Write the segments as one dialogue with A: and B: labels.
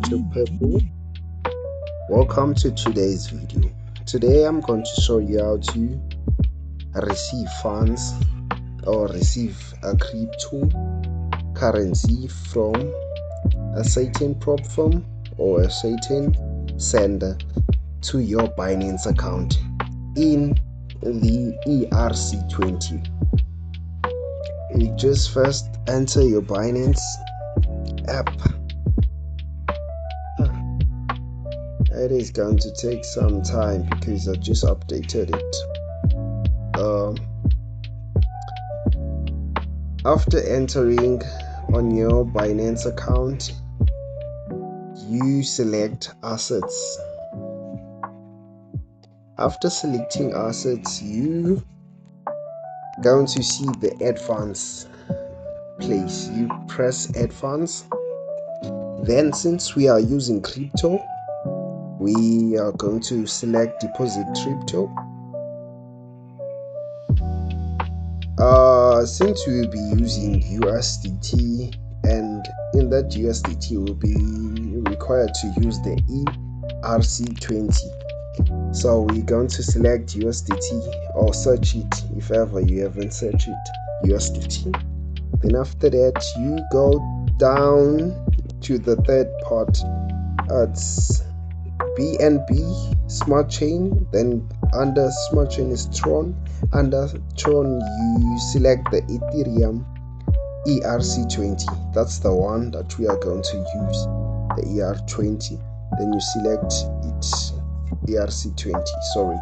A: YouTube people, welcome to today's video. Today I'm going to show you how to receive funds or receive a cryptocurrency from a certain platform or a certain sender to your Binance account in the ERC20. You just first enter your Binance app. It is going to take some time because I just updated it. After entering on your Binance account, you select assets. After selecting assets, you going to see the add funds place. You press add funds. Then, since we are using crypto, we are going to select deposit crypto. Since we will be using USDT, and in that USDT will be required to use the ERC20. So we're going to select USDT or search it if ever you haven't searched it, USDT. Then after that, you go down to the third part. It's BNB Smart Chain. Then under Smart Chain is Tron. Under Tron, you select the Ethereum ERC20. That's the one that we are going to use, the ERC20. Then you select it, ERC20, sorry.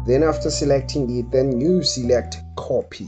A: Then after selecting it, then you select copy.